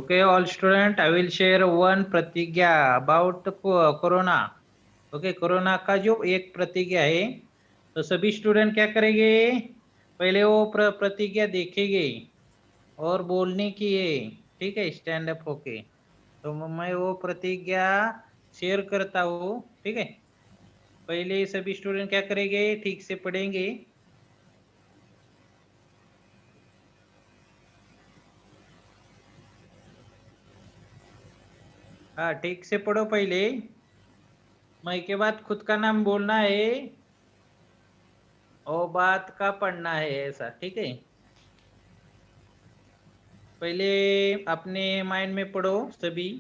Okay, all student, I will share one प्रतिज्ञा about corona. Okay, corona का जो एक प्रतिज्ञा है, तो सभी स्टूडेंट क्या करेंगे? पहले वो प्रतिज्ञा देखेंगे और बोलने की है. ठीक है, स्टैंड अप होके. तो मैं वो प्रतिज्ञा शेयर करता हूँ. ठीक है, पहले सभी स्टूडेंट क्या करेंगे? ठीक से पढ़ेंगे. हाँ, ठीक से पढ़ो पहले. मैं के बाद खुद का नाम बोलना है और बात का पढ़ना है, ऐसा. ठीक है, पहले अपने माइंड में पढ़ो सभी,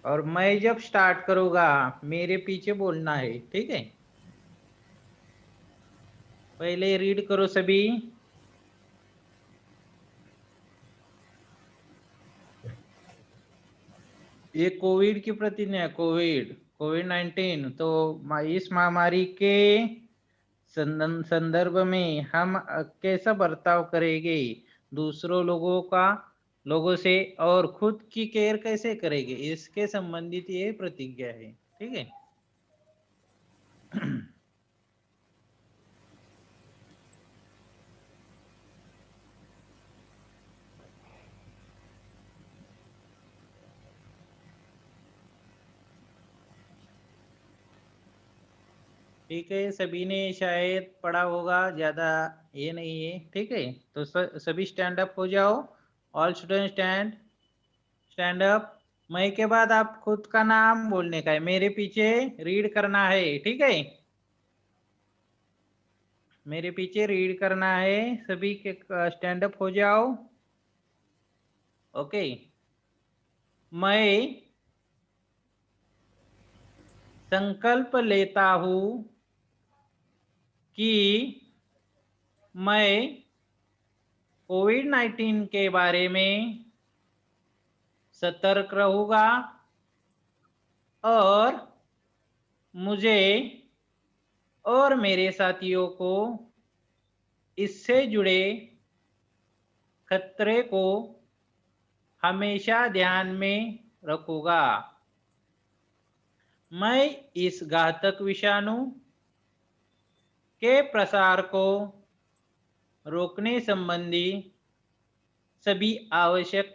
और मैं जब स्टार्ट करूंगा मेरे पीछे बोलना है. ठीक है, पहले रीड करो सभी. ये कोविड की प्रतिज्ञा, कोविड कोविड 19. तो इस महामारी के संदर्भ में हम कैसा बर्ताव करेंगे दूसरों लोगों से, और खुद की केयर कैसे करेंगे, इसके संबंधित ये प्रतिज्ञा है. ठीक है. ठीक है, सभी ने शायद पढ़ा होगा, ज्यादा ये नहीं है. ठीक है, तो सभी स्टैंड अप हो जाओ. All student stand stand up. मैं के बाद आप खुद का नाम बोलने का है, मेरे पीछे रीड करना है. ठीक है, मेरे पीछे रीड करना है. सभी के स्टैंड अप हो जाओ. ओके, मैं संकल्प लेता हूं कि मैं कोविड 19 के बारे में सतर्क रहूंगा और मुझे और मेरे साथियों को इससे जुड़े खतरे को हमेशा ध्यान में रखूंगा. मैं इस घातक विषाणु के प्रसार को रोकने संबंधी सभी आवश्यक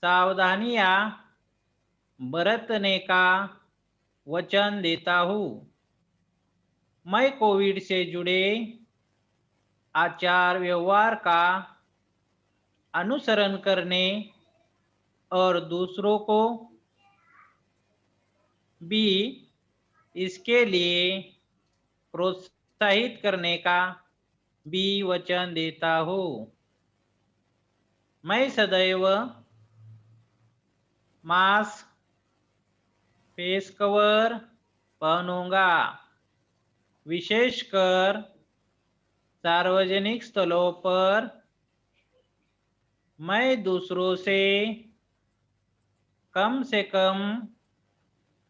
सावधानियां बरतने का वचन देता हूं. मैं कोविड से जुड़े आचार व्यवहार का अनुसरण करने और दूसरों को भी इसके लिए प्रोत्साहित करने का भी वचन देता हूं. मैं सदैव मास्क, फेस कवर पहनूंगा, विशेषकर सार्वजनिक स्थलों पर. मैं दूसरों से कम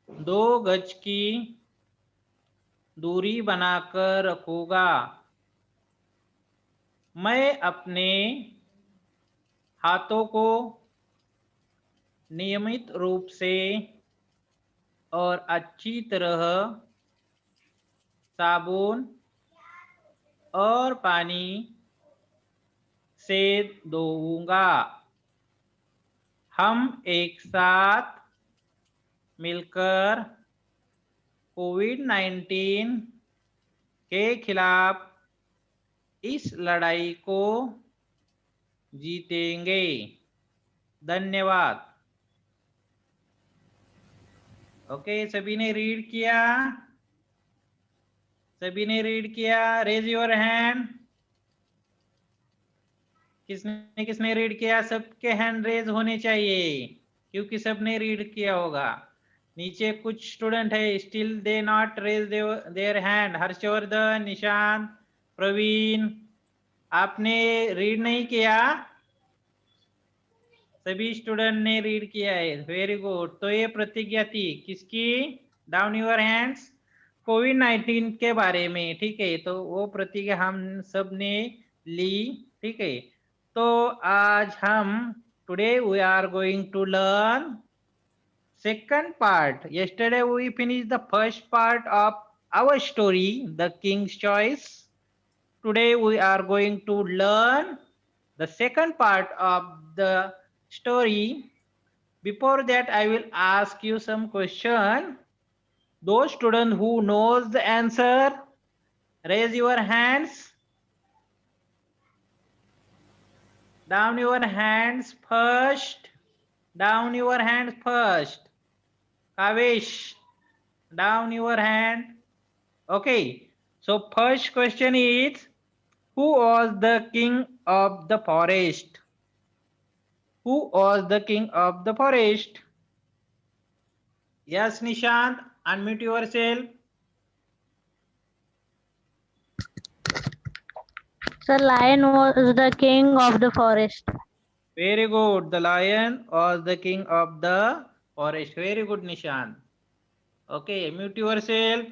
2 गज की दूरी बनाकर रखूंगा. मैं अपने हाथों को नियमित रूप से और अच्छी तरह साबुन और पानी से धोऊंगा. हम एक साथ मिलकर कोविड 19 के खिलाफ इस लड़ाई को जीतेंगे. धन्यवाद. ओके, सभी ने रीड किया? सभी ने रीड किया? Raise your hand. किसने किसने रीड किया? सबके हैंड रेज होने चाहिए, क्योंकि सबने रीड किया होगा. नीचे कुछ स्टूडेंट है still they not raise their hand. Harshvardhan, Nishant, Praveen, आपने रीड नहीं किया? सभी स्टूडेंट ने रीड किया है. Very good. तो ये प्रतिज्ञा थी किसकी? Down your hands. कोविड 19 के बारे में. ठीक है, तो वो प्रतिज्ञा हम सब ने ली. ठीक है, तो आज हम today we are going to learn second part. Yesterday we finished the first part of our story, The King's Choice. Today we are going to learn the second part of the story. Before that, I will ask you some question. Those students who knows the answer, raise your hands. Down your hands first. Down your hands first. Kavish, down your hand. Okay. So first question is, who was the king of the forest? Who was the king of the forest? Yes, Nishant, unmute yourself. Sir, lion was the king of the forest. Very good. The lion was the king of the forest. Very good, Nishant. Okay, mute yourself.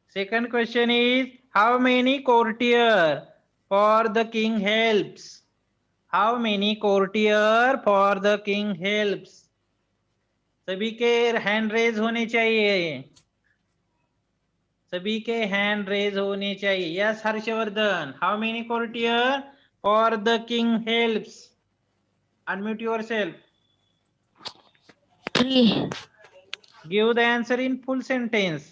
Second question is, how many courtier for the king helps? How many courtier for the king helps? सभी के hand raise होने चाहिए. सभी के hand raise होने चाहिए. Yes Harshvardhan, how many courtier for the king helps? Unmute yourself. 3. Give the answer in full sentence.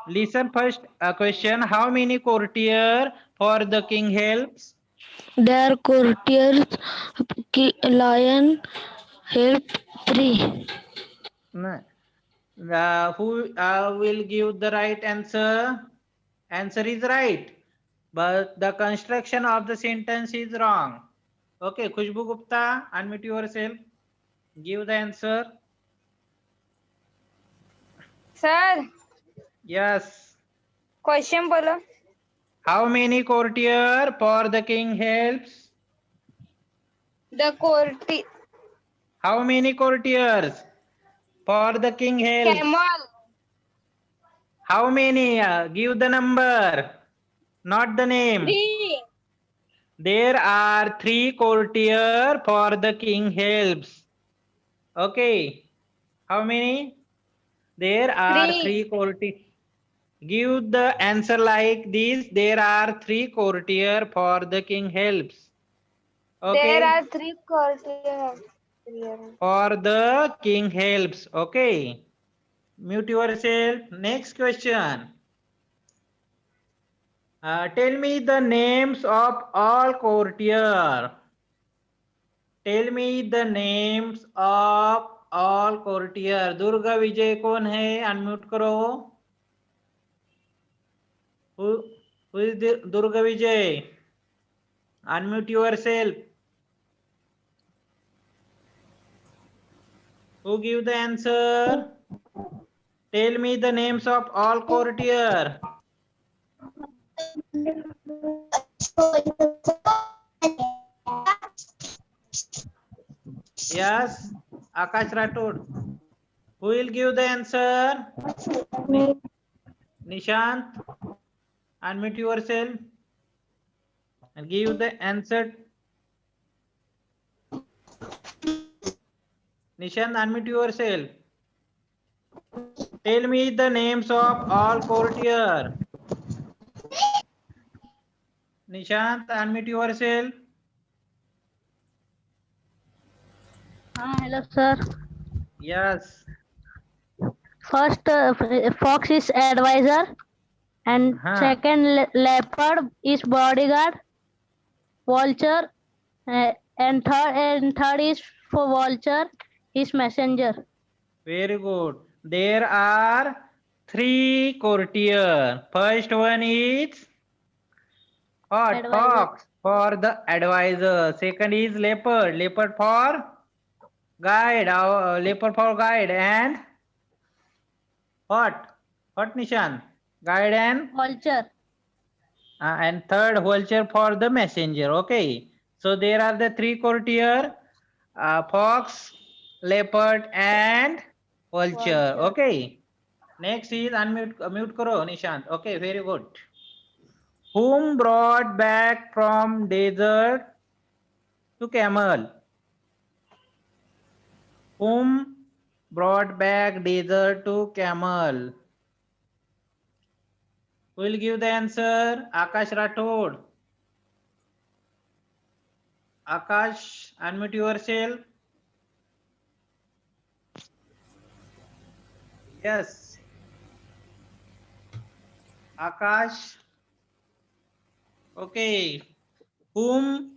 Listen first a question. How many courtier for the king helps? Their courtiers, lion, helped 3. No. Who will give the right answer? Answer is right, but the construction of the sentence is wrong. Okay, Khushbu Gupta, unmute yourself. Give the answer. Sir Yes. Question बोलो. How many courtier for the king helps? The courtier How many courtiers for the king helps? Camel. How many? Give the number, not the name. 3. There are 3 courtier for the king helps. Okay. How many? There are 3. 3 courtier. Give the answer like this. There are 3 courtier for the king helps. There Okay. are 3 courtiers. For the king helps. Okay. Mute yourself. Next question. Tell me the names of all courtier. Tell me the names of all courtier. Durga Vijay कौन है? Unmute करो. Who is Durga Vijay? Unmute yourself. Who give the answer? Tell me the names of all courtier. Yes, Akash Rathod. Who will give the answer? Nishant, unmute yourself and give the answer. Nishant, unmute yourself. Tell me the names of all courtier. Nishant, unmute yourself. Hello, sir. Yes. First, fox is advisor, and second, leopard is bodyguard, vulture, and third is for vulture is messenger. Very good. There are 3 courtier. First one is what? Advisor. Fox for the advisor. Second is leopard. Leopard for guide. Leopard for guide. And what? What Nishan? Guide and Vulture. and third vulture for the messenger. Okay. So there are the 3 courtier. Fox, leopard and vulture. Okay. Next is unmute mute karo Nishant. Okay, very good. Whom brought back from desert to camel? Whom brought back desert to camel? Who will give the answer? Akash Rathod. Akash, unmute yourself. Yes. Akash. Okay. Whom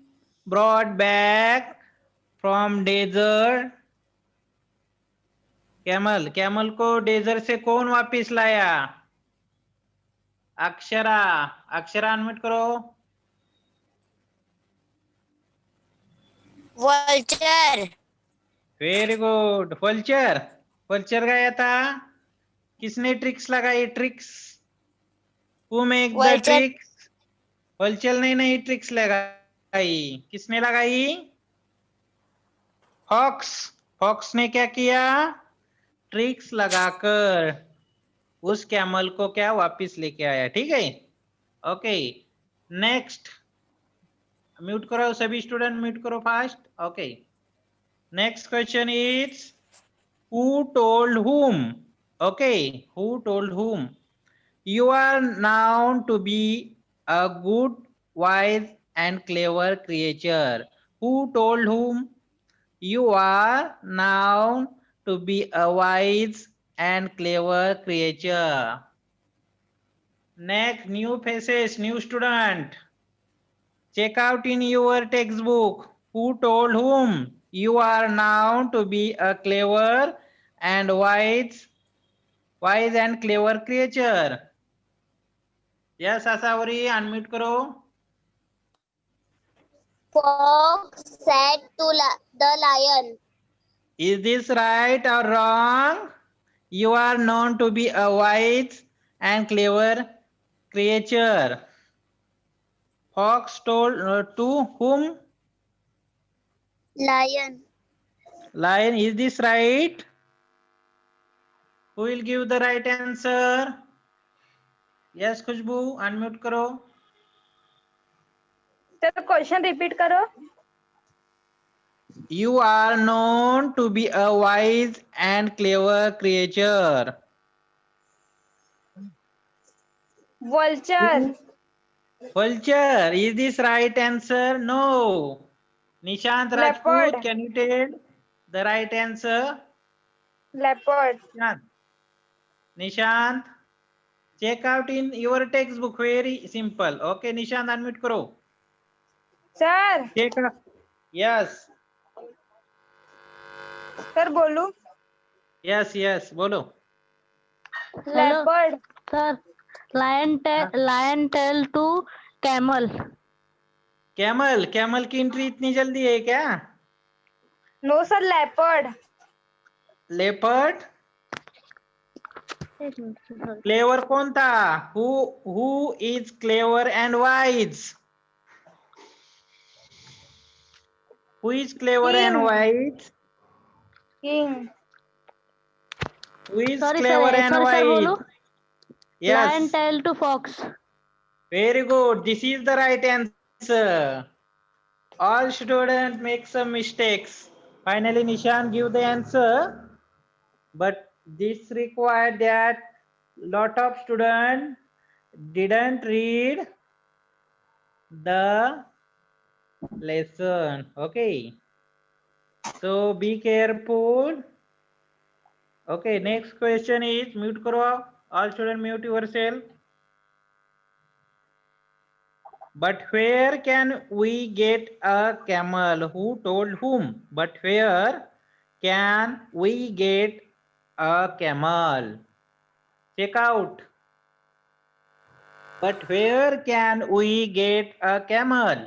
brought back from desert? Camel. Camel को desert से कौन वापिस लाया? Akshara. Akshara unmute करो. Vulture. Very good. Vulture. Vulture गया था. किसने tricks लगाई? Tricks. Who make the Vulture. Tricks? Vulture ने नहीं ट्रिक्स लगाई. किसने लगाई? फॉक्स. फॉक्स ने क्या किया? ट्रिक्स लगाकर उस कैमल को क्या वापिस लेके आया. ठीक है. ओके. नेक्स्ट. म्यूट करो सभी स्टूडेंट. म्यूट करो fast. Okay. Next question is who told whom? Okay, who told whom? You are known to be a good, wise and clever creature. Who told whom? You are known to be a wise and clever creature. Next, new faces, new student. Check out in your textbook. Who told whom? You are known to be a clever and wise and clever creature. Yes, Asavari, unmute karo. Fox said to the lion. Is this right or wrong? You are known to be a wise and clever creature. Fox told to whom? Lion. Lion. Is this right? Who will give the right answer? Yes, Khushbu, unmute karo. Sir question repeat करो. You are known to be a wise and clever creature. Vulture. Vulture. Is this right answer? No. Nishant Rajput, Leopard. can you tell the right answer? Leopard. Nishant. Nishant, check out in your textbook. Very simple. Okay, Nishant, unmute karo. Sir. Check out. Yes. Sir बोलू. Yes, yes. बोलो. Hello, leopard. sir. Lion tell to camel. Camel. Camel की entry इतनी जल्दी है क्या? No sir leopard. Leopard. Clever कौन था? Who is clever and wise? Who is clever and King. wise? King. Who is Sorry, clever sir. and Sir, wise? बोलो. Lion Yes. tell to fox. Very good. This is the right answer. All students make some mistakes. Finally, Nishan give the answer. But this required that lot of students didn't read the lesson. Okay. So be careful. Okay. Next question is mute karo. All students mute yourself. But where can we get a camel? Who told whom? But where can we get a camel? Check out. But where can we get a camel?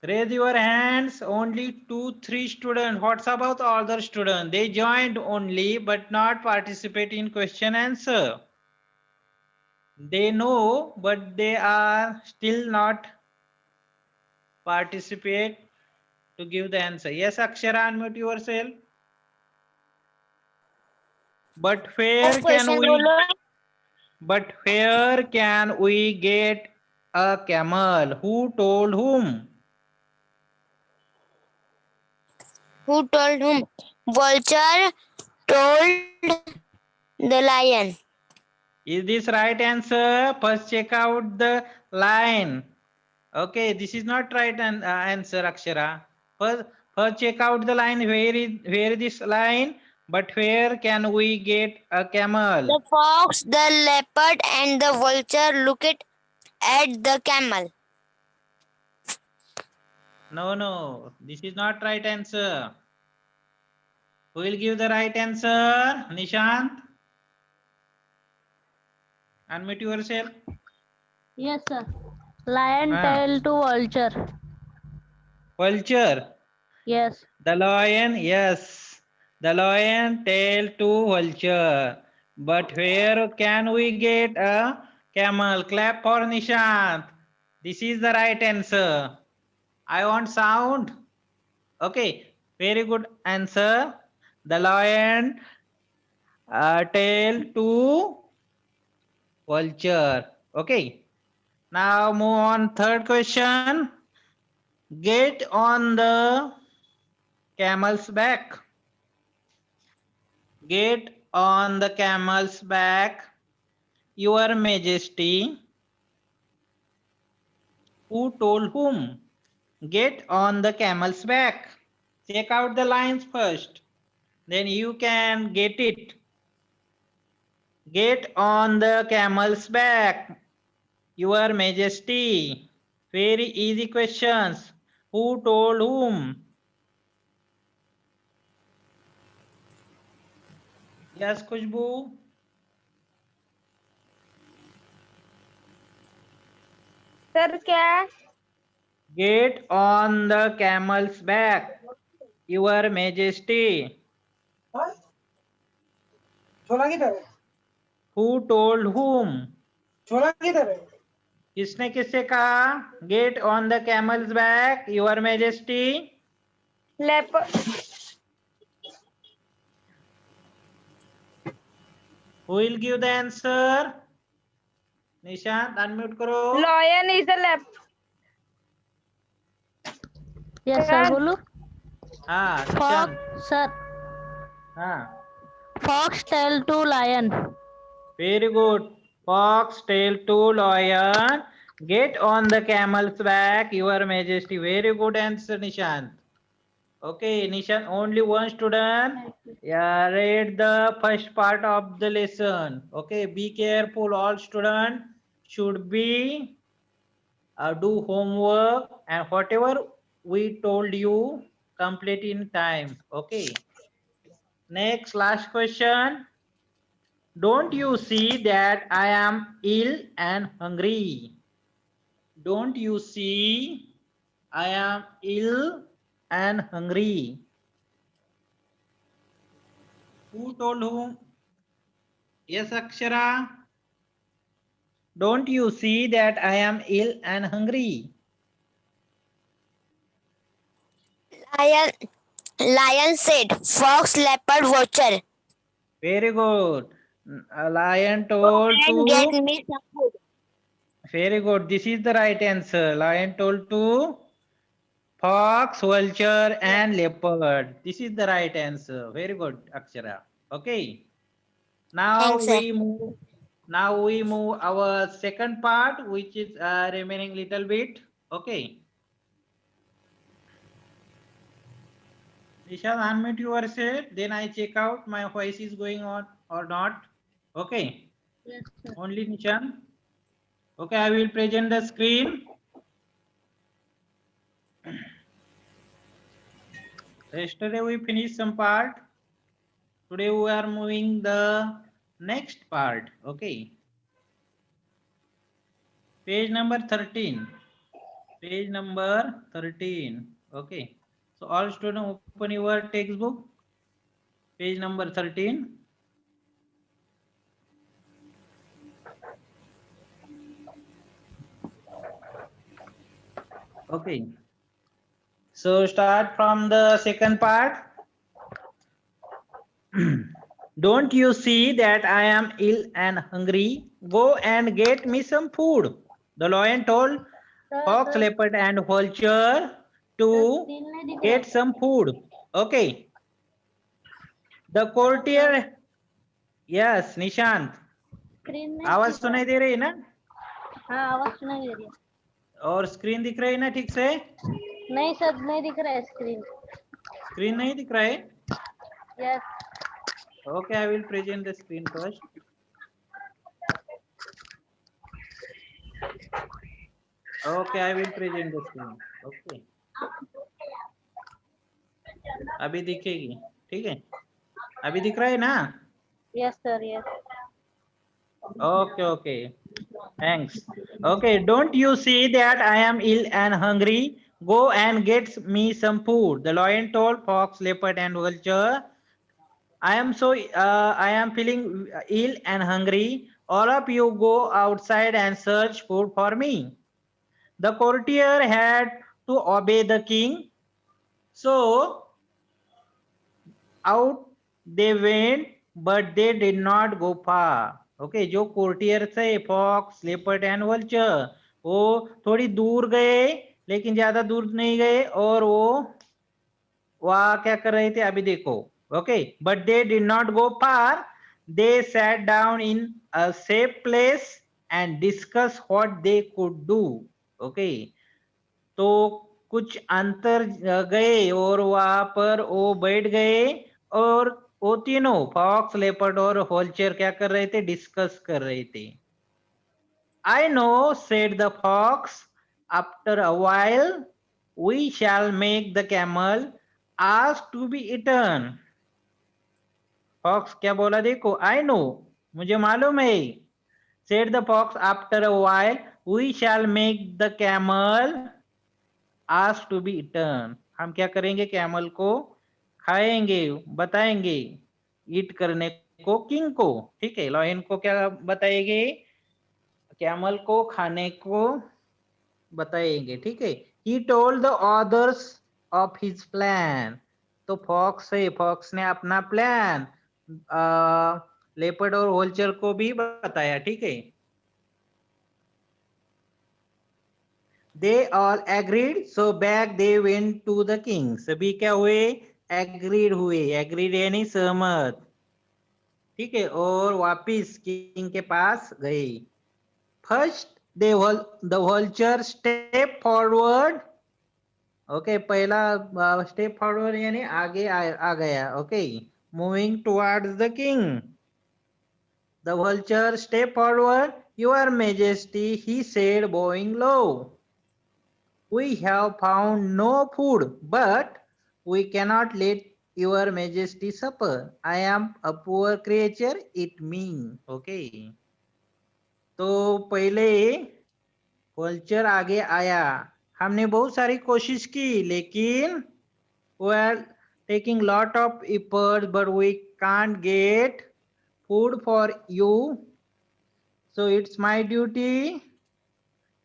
Raise your hands. Only 2-3 students. What's about other students? They joined only but not participate in question answer. They know, but they are still not participate to give the answer. Yes, Akshara, unmute yourself. But where can Question we? बोलो. But where can we get a camel? Who told whom? Who told whom? Vulture told the lion. Is this right answer? First check out the line. Okay, this is not right answer, Akshara. First check out the line. Where is this line? But where can we get a camel? The fox, the leopard, and the vulture looked at the camel. No, this is not right answer. Who will give the right answer? Nishant? Unmute yourself. Yes, sir. Lion Ah. tail to vulture. Vulture. Yes. The lion, yes. The lion tail to vulture. But where can we get a camel? Clap for Nishant. This is the right answer. I want sound. Okay, very good answer. The lion tail to vulture. Okay. Now move on. Third question. Get on the camel's back. Get on the camel's back, Your Majesty. Who told whom? Get on the camel's back. Check out the lines first. Then you can get it. Get on the camel's back, Your Majesty. Very easy questions. Who told whom? Yes, Khushbu. Sir क्या? Get on the camel's back, Your Majesty. छोला किधर है? Who told whom? छोला किधर है? किसने किससे कहा? Get on the camel's back, Your Majesty. Leopard. Who will give the answer? Nishant, unmute करो. Lion is a leopard. Yes, sir. बोलो. हाँ, Fox, Nishant. sir. हाँ. Fox tail to lion. Very good. Fox tail to lion. Get on the camel's back, Your Majesty. Very good answer, Nishant. Okay, Nishant, only one student. Yeah, read the first part of the lesson. Okay, be careful. All students should be do homework, and whatever we told you, complete in time. Okay. Next, last question. Don't you see that I am ill and hungry? Don't you see I am ill and hungry? Who told whom? Yes, Akshara. Don't you see that I am ill and hungry? Lion said, fox, leopard, vulture. Very good. A lion told And get to. me some food. Very good. This is the right answer. Lion told to fox, vulture, and leopard. This is the right answer. Very good, Akshara. Okay. Now Thanks, sir. we move our second part, which is remaining little bit. Okay. Nishan, unmute yourself. Then I check out my voice is going on or not. Okay. Yes, sir. Only Nishan. Okay, I will present the screen. Yesterday we finished some part. Today we are moving the next part. Okay. Page number 13. Page number 13. Okay. So all students open your textbook. Page number 13. Okay. So start from the second part. Don't you see that I am ill and hungry? go and get me some food. The lion told fox, leopard, and vulture to get some food. Okay. The courtier, yes, Nishant, screen आवाज सुनाई दे रही है ना? हाँ आवाज सुनाई दे रही है। और स्क्रीन दिख रही है ना ठीक से? नहीं सर नहीं दिख रहा है स्क्रीन। स्क्रीन नहीं दिख रहा है? Yes. Okay, I will present the screen first. Okay, I will present the screen. Okay. अभी दिखेगी, ठीक है? अभी दिख रहा है ना? Yes sir yes. Okay, okay. Thanks. Okay, don't you see that I am ill and hungry? Go and get me some food. The lion told fox, leopard, and vulture. I am feeling ill and hungry. All of you go outside and search food for me. The courtier had to obey the king. So out they went, but they did not go far. Okay, जो courtier थे fox, leopard and vulture, वो थोड़ी दूर गए लेकिन ज्यादा दूर नहीं गए, और वो वहाँ क्या कर रहे थे अभी देखो. Okay, but they did not go far. They sat down in a safe place and discuss what they could do. Okay, तो कुछ अंतर गए और वहां पर वो बैठ गए, और वो तीनों फॉक्स, लेपर्ड और वल्चर क्या कर रहे थे? डिस्कस कर रहे थे. I know, said the fox. After a while, we shall make the camel ask to be eaten. Fox क्या बोला देखो? I know, मुझे मालूम है. Said the fox. After a while, we shall make the camel ask to be eaten. हम क्या करेंगे? Camel को खाएंगे, बताएंगे ईट करने को किंग को. ठीक है, लॉयन को क्या बताएंगे? कैमल को खाने को बताएंगे. ठीक है. He told the others of his plan. तो फॉक्स है, फॉक्स ने अपना प्लान लेपर्ड और वल्चर को भी बताया. ठीक है. They all agreed, so back they went to the king. सभी क्या हुए? Agreed हुए. Agreed यानी सहमत. ठीक है, और वापिस किंग के पास गए. First the vulture step forward. Okay, पहला स्टेप फॉरवर्ड यानी आगे आ गया. Okay, moving towards the king. The vulture step forward. Your Majesty, he said, bowing low. We have found no food, but we cannot let your Majesty suffer. I am a poor creature, eat me. Okay. तो पहले vulture आगे आया. हमने बहुत सारी कोशिश की, लेकिन we are taking lot of efforts, but we can't get food for you. So it's my duty.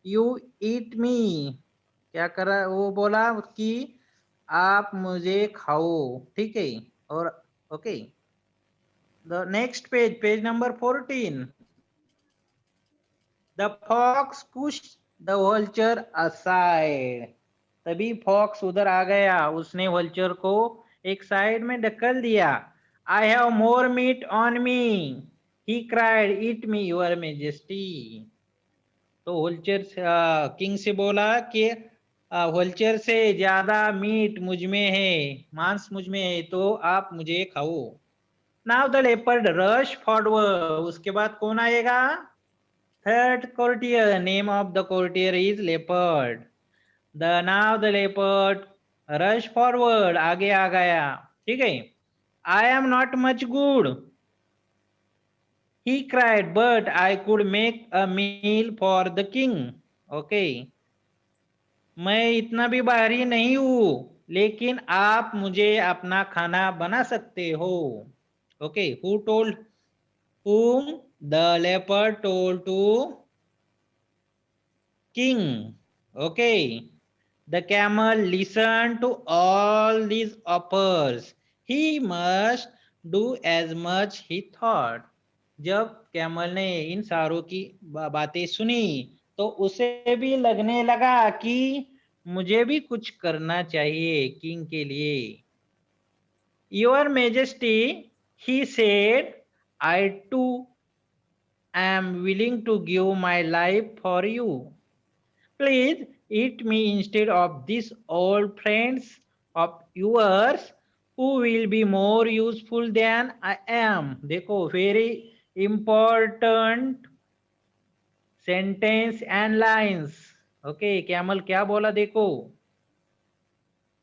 You eat me. क्या करा? वो बोला कि आप मुझे खाओ. ठीक है. और okay, the next page, page number 14. The fox pushed the vulture aside. तभी फॉक्स उधर आ गया, उसने वल्चर को एक साइड में ढकल दिया. I have more meat on me. He cried, eat me, your majesty. तो वल्चर किंग से बोला कि वल्चर से ज्यादा मीट मुझ में है, मांस मुझ में है, तो आप मुझे खाओ. Now the leopard rush forward. उसके बाद कौन आएगा? Third courtier. Name of the courtier is leopard. Now the leopard rush forward. आगे आ गया. ठीक है. I am not much good. He cried, but I could make a meal for the king. Okay. मैं इतना भी भारी नहीं हूँ, लेकिन आप मुझे अपना खाना बना सकते हो. Okay. Who told whom? The leopard told to king. Okay. The camel listened to all these offers. He must do as much he thought. जब कैमल ने इन सारों की बातें सुनी तो उसे भी लगने लगा कि मुझे भी कुछ करना चाहिए किंग के लिए। Your majesty, he said, I too am willing to give my life for you. Please eat me instead of these old friends of yours who will be more useful than I am. देखो, very important sentence and lines. Okay, camel क्या बोला देखो,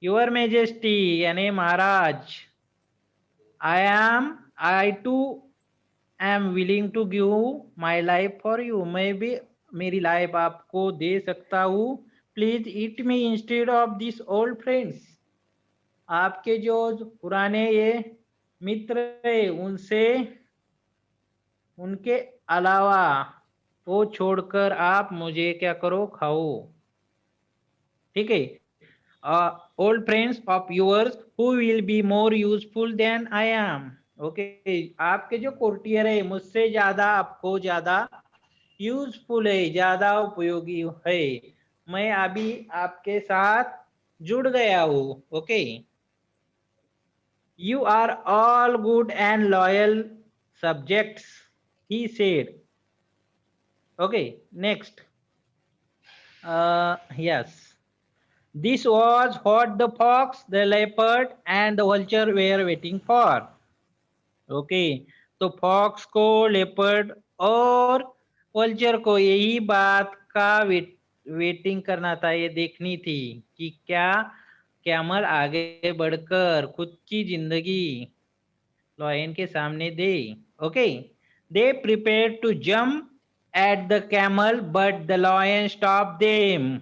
your majesty यानी महाराज, I too am willing to give my life for you. मैं भी मेरी life आपको दे सकता हूँ। Please eat me instead of this old friends. आपके जो पुराने ये मित्र है उनसे, उनके अलावा वो छोड़कर आप मुझे क्या करो, खाओ। ठीक है, old friends of yours who will be more useful than I am. Okay, आपके जो कोर्टियर है मुझसे ज्यादा, आपको ज्यादा यूजफुल है, ज्यादा उपयोगी है। मैं अभी आपके साथ जुड़ गया हूँ। Okay, you are all good and loyal subjects, he said. Okay, next, yes, this was what the fox, the leopard and the vulture were waiting for. Okay, तो फॉक्स को, लेपर्ड और वल्चर को यही बात का वेटिंग करना था, ये देखनी थी कि क्या कैमल आगे बढ़कर खुद की जिंदगी लॉयन के सामने दे। Okay, they prepare to jump at the camel but the lion stop them.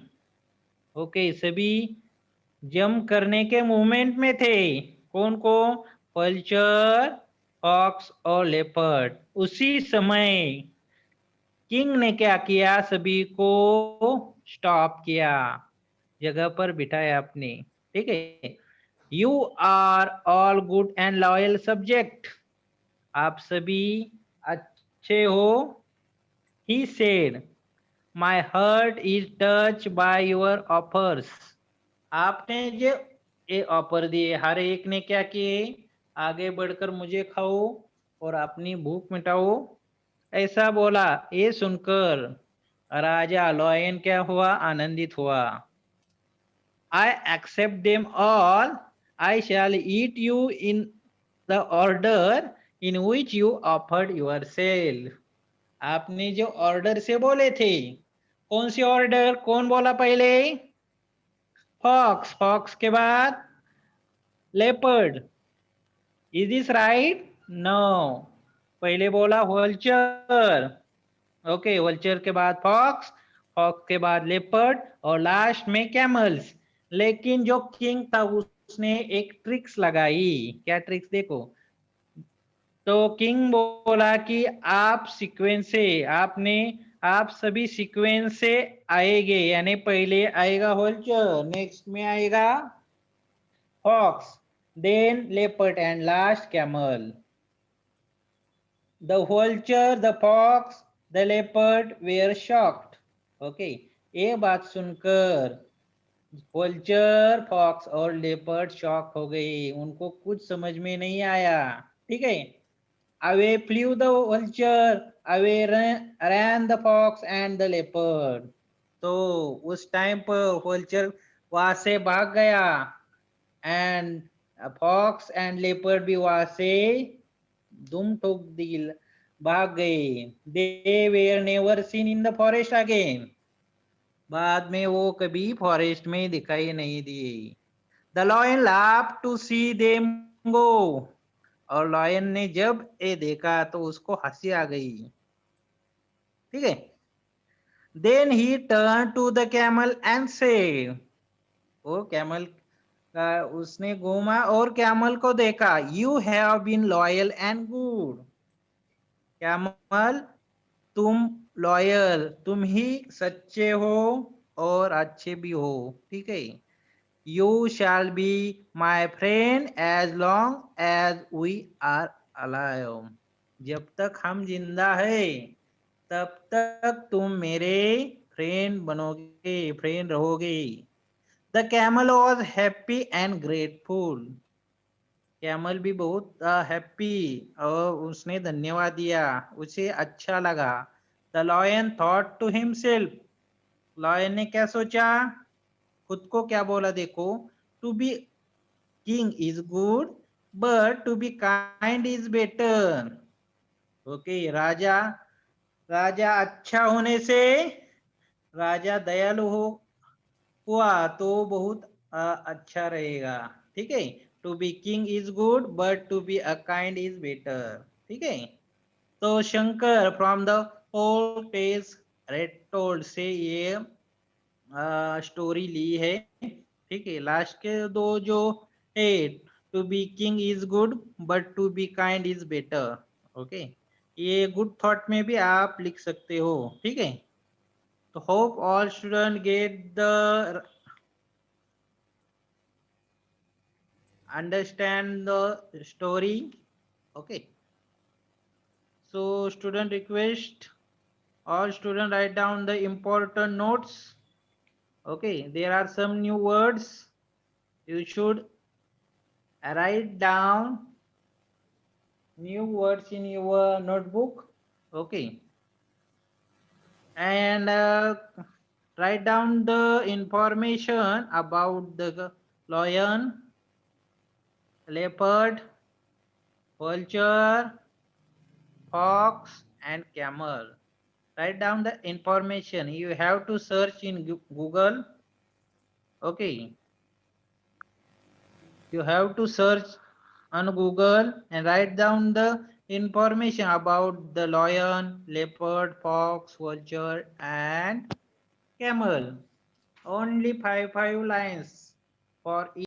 Okay, सभी जंप करने के मूवमेंट में थे। कौन को? वल्चर, फॉक्स और लेपर्ड। उसी समय किंग ने क्या किया, सभी को स्टॉप किया, जगह पर बिठाया अपने। ठीक है, you are all good and loyal subject, आप सभी अच्छे हो। He said, my heart is touch by your offers. आपने जो ये ऑफर दिए, हर एक ने क्या किए, आगे बढ़कर मुझे खाओ और अपनी भूख मिटाओ, ऐसा बोला। ये सुनकर राजा लॉयन क्या हुआ, आनंदित हुआ। I accept them all, I shall eat you in the order in which you offered yourself. आपने जो ऑर्डर से बोले थे, कौन सी ऑर्डर, कौन बोला पहले? फॉक्स, फॉक्स के बाद leopard. Is this right? No, पहले बोला वल्चर। ओके, वल्चर के बाद फॉक्स, फॉक्स के बाद लेपर्ड और लास्ट में कैमल्स। लेकिन जो किंग था उसने एक ट्रिक्स लगाई। क्या ट्रिक्स देखो, तो किंग बोला कि आप सीक्वेंस से, आप सभी सीक्वेंस से आएंगे, यानी पहले आएगा वल्चर, नेक्स्ट में आएगा fox, then leopard and last camel. The vulture, the fox, the leopard were shocked. Okay, ये बात सुनकर वल्चर, फॉक्स और लेपर्ड शॉक हो गई, उनको कुछ समझ में नहीं आया। ठीक है, away flu the vulture, away ran the fox and the leopard. तो उस टाइम पर वल्चर वहां से भाग गया and fox and leopard भी वहां से दुम ठोक दी, भाग गए। they were never seen in the forest again. बाद में वो कभी फॉरेस्ट में दिखाई नहीं दिए। the lion laughed to see them go. और लॉयन ने जब ये देखा तो उसको हंसी आ गई। ठीक है, then he turned to the camel and said, वो कैमल का उसने घूमा और कैमल को देखा, you have been loyal and good. Camel, तुम लॉयल, तुम ही सच्चे हो और अच्छे भी हो। ठीक है, you shall be my friend as long as we are alive. जब तक हम जिंदा है तब तक तुम मेरे फ्रेंड बनोगे, फ्रेंड रहोगे। The camel was happy and grateful. Camel भी बहुत हैप्पी और उसने धन्यवाद दिया, उसे अच्छा लगा। The lion thought to himself. Lion ने क्या सोचा, खुद को क्या बोला देखो, to be king is good but to be kind is better. Okay, राजा राजा अच्छा होने से, राजा दयालु हो हुआ तो बहुत अच्छा रहेगा। ठीक है, to be king is good but to be a kind is better. ठीक है, तो Shankar from the old tales retold से ये स्टोरी ली है। ठीक है, लास्ट के दो जो है, to be king is good but to be kind is better. Okay, ये गुड थॉट में भी आप लिख सकते हो। ठीक है, तो hope all student get the understand the story. Okay, so student request all student write down the important notes. Okay, there are some new words, you should write down new words in your notebook. Okay, and write down the information about the lion, leopard, vulture, fox and camel. Write down the information, you have to search in Google. Okay, you have to search on Google and write down the information about the lion, leopard, fox, vulture and camel. Only five lines for each.